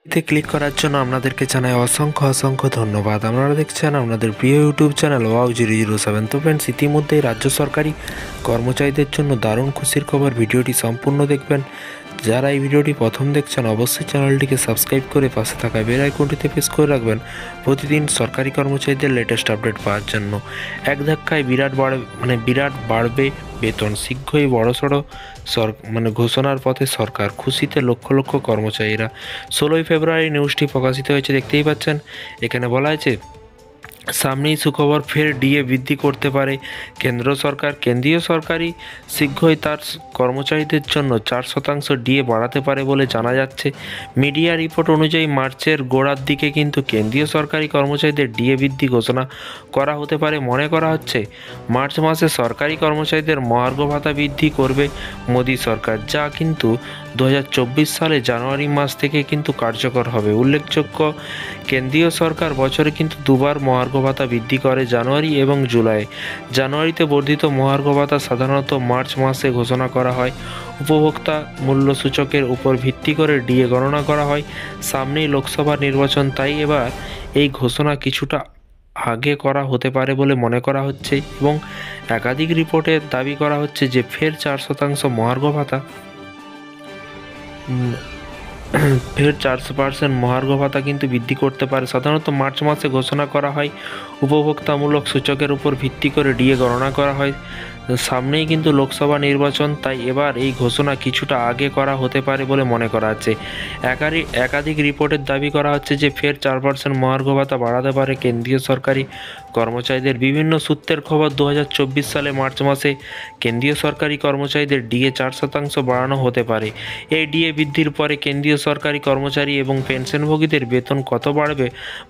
এতে ক্লিক করার জন্য আপনাদেরকে জানাই অসংখ্য ধন্যবাদ। আপনারা দেখছেন আপনাদের প্রিয় ইউটিউব চ্যানেল wow007। তো ফ্রেন্ডস, ইতিমধ্যেই রাজ্য সরকারি কর্মচারীদের জন্য দারুণ খুশির খবর। ভিডিওটি সম্পূর্ণ দেখবেন। যারা এই ভিডিওটি প্রথম দেখছেন অবশ্যই চ্যানেলটিকে সাবস্ক্রাইব করে পাশে থাকা বেল আইকনটিতে প্রেস করে রাখবেন প্রতিদিন সরকারি কর্মচারীদের লেটেস্ট আপডেট পাওয়ার জন্য। এক ধাক্কায় বিরাট বাড়বে বেতন। শীঘ্রই বড়সড় ঘোষণার পথে সরকার। খুশিতে লক্ষ লক্ষ কর্মচারীরা। 16ই ফেব্রুয়ারি নিউজটি প্রকাশিত হয়েছে, দেখতেই পাচ্ছেন। এখানে বলা হয়েছে সামনেই সুখবর, ফের ডিএ বৃদ্ধি করতে পারে কেন্দ্র সরকার। কেন্দ্রীয় সরকারই শীঘ্রই তার কর্মচারীদের জন্য 4% ডিএ বাড়াতে পারে বলে জানা যাচ্ছে। মিডিয়া রিপোর্ট অনুযায়ী মার্চের গোড়ার দিকে কিন্তু কেন্দ্রীয় সরকারি কর্মচারীদের ডিএ বৃদ্ধি ঘোষণা করা হতে পারে। মনে করা হচ্ছে মার্চ মাসে সরকারি কর্মচারীদের মহার্ঘ ভাতা বৃদ্ধি করবে মোদী সরকার, যা কিন্তু 2024 সালে জানুয়ারি মাস থেকে কিন্তু কার্যকর হবে। উল্লেখযোগ্য, কেন্দ্রীয় সরকার বছরে কিন্তু দুবার মহার্ঘ ভাতা বৃদ্ধি করে, জানুয়ারি এবং জুলাই। জানুয়ারিতে বর্ধিত মহার্ঘ ভাতা সাধারণত মার্চ মাসে ঘোষণা করা হয়। উপভোক্তা মূল্য সূচকের উপর ভিত্তি করে ডিএ গণনা করা হয়। সামনেই লোকসভা নির্বাচন, তাই এবার এই ঘোষণা কিছুটা আগে করা হতে পারে বলে মনে করা হচ্ছে এবং একাধিক রিপোর্টে দাবি করা হচ্ছে যে ফের 4% মহার্ঘ ভাতা 4% মহার্ঘ ভাতা কিন্তু বৃদ্ধি করতে পারে। সাধারণত মার্চ মাসে ঘোষণা করা হয়। উপভোক্তামূলক সূচকের উপর ভিত্তি করে ডিএ গণনা করা হয়। সামনেই কিন্তু লোকসভা নির্বাচন, তাই এবার এই ঘোষণা কিছুটা আগে করা হতে পারে বলে মনে করা হচ্ছে। একাধিক রিপোর্টের দাবি করা হচ্ছে যে ফের 4% মহার্ঘ ভাতা বাড়াতে পারে কেন্দ্রীয় সরকারি কর্মচারীদের। বিভিন্ন সূত্রের খবর, 2024 সালে মার্চ মাসে কেন্দ্রীয় সরকারি কর্মচারীদের ডিএ 4% বাড়ানো হতে পারে। এই ডিএ বৃদ্ধির পরে কেন্দ্রীয় সরকারি কর্মচারী এবং পেনশনভোগীদের বেতন কত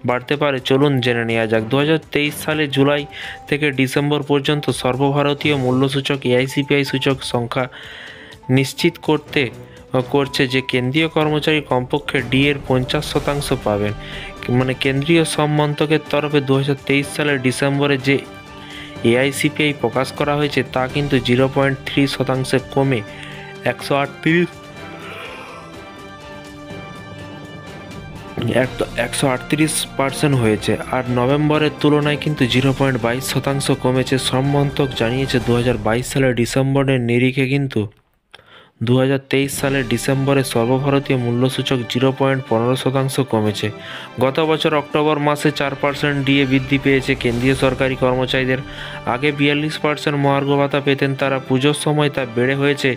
বাড়তে পারে চলুন জেনে নেওয়া যাক। 2023 সালে জুলাই থেকে ডিসেম্বর পর্যন্ত সর্বভারতীয় মূল্যসূচক AICPI সূচক সংখ্যা নিশ্চিত করছে যে কেন্দ্রীয় কর্মচারী কমপক্ষে ডিএর 50% পাবেন। কেন্দ্রীয় শ্রম মন্ত্রকের তরফে 2023 সালের ডিসেম্বরে যে AICPI প্রকাশ করা হয়েছে তা কিন্তু 0.3% কমে 138% হয়েছে। আর নভেম্বরের তুলনায় কিন্তু 0.22% কমেছে। শ্রম মন্ত্রক জানিয়েছে 2022 সালের ডিসেম্বরের নিরিখে কিন্তু 2023 সালের ডিসেম্বরে সর্বভারতীয় মূল্যসূচক 0.15% কমেছে। গত বছর অক্টোবর মাসে 4% ডিএ বৃদ্ধি পেয়েছে কেন্দ্রীয় সরকারি কর্মচারীদের। আগে 42% মহার্ঘ ভাতা পেতেন তারা, পুজোর সময় তা বেড়ে হয়েছে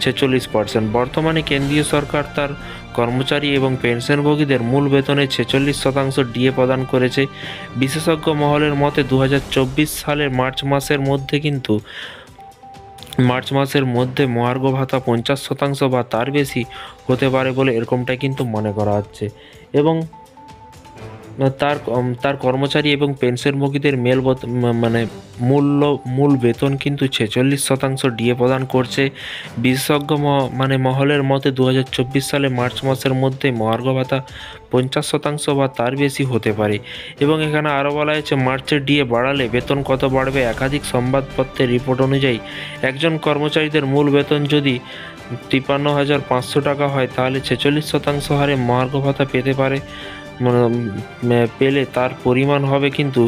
46%। বর্তমানে কেন্দ্রীয় সরকার তার কর্মচারী এবং পেনশনভোগীদের মূল বেতনে 46% ডিএ প্রদান করেছে। বিশেষজ্ঞ মহলের মতে 2024 সালের মার্চ মাসের মধ্যে মহার্ঘ ভাতা 50% বা তার বেশি হতে পারে বলে এরকমটাই কিন্তু মনে করা হচ্ছে। এবং তার কর্মচারী এবং পেনশনভোগীদের মূল বেতন কিন্তু 46% ডিএ প্রদান করছে। বিশেষজ্ঞ মহলের মতে 2024 সালে মার্চ মাসের মধ্যে মহার্ঘ ভাতা 50% বা তার বেশি হতে পারে। এবং এখানে আরও বলা হয়েছে মার্চের ডিএ বাড়ালে বেতন কত বাড়বে। একাধিক সংবাদপত্রের রিপোর্ট অনুযায়ী একজন কর্মচারীদের মূল বেতন যদি 53,500 টাকা হয়, তাহলে 46% হারে মহার্ঘ ভাতা পেলে তার পরিমাণ হবে কিন্তু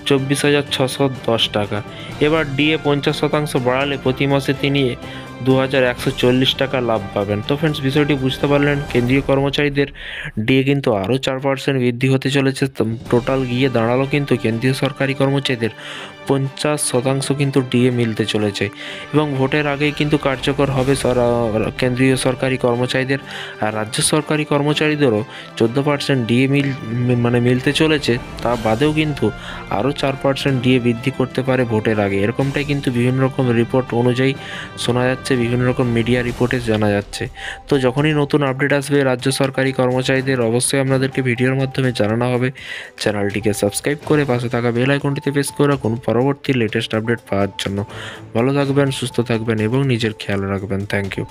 24,610 টাকা। এবার ডিএ 50% বাড়ালে প্রতি মাসে তিনি 2,140 টাকা লাভ পাবেন। তো ফ্রেন্ডস, বিষয়টি বুঝতে পারলেন। কেন্দ্রীয় কর্মচারীদের ডিএ কিন্তু আরও 4% বৃদ্ধি হতে চলেছে। টোটাল গিয়ে দাঁড়ালো কিন্তু কেন্দ্রীয় সরকারি কর্মচারীদের 50% কিন্তু ডিএ মিলতে চলেছে। এবং ভোটের আগেই কিন্তু কার্যকর হবে কেন্দ্রীয় সরকারি কর্মচারীদের। আর রাজ্য সরকারি কর্মচারীদেরও 14% ডিএ মিলতে চলেছে। তা বাদেও কিন্তু আরও 4% ডিএ বৃদ্ধি করতে পারে ভোটের আগে। এরকমটাই কিন্তু বিভিন্ন রকম রিপোর্ট অনুযায়ী শোনা যাচ্ছে, বিভিন্ন রকম মিডিয়া রিপোর্টে জানা যাচ্ছে। তো যখনই নতুন আপডেট আসবে রাজ্য সরকারি কর্মচারীদের, অবশ্যই আপনাদেরকে ভিডিওর মাধ্যমে জানানো হবে। চ্যানেলটিকে সাবস্ক্রাইব করে পাশে থাকা বেল আইকনটিতে প্রেস করে রাখুন পরবর্তী লেটেস্ট আপডেট পাওয়ার জন্য। ভালো থাকবেন, সুস্থ থাকবেন এবং নিজের খেয়াল রাখবেন। Thank you.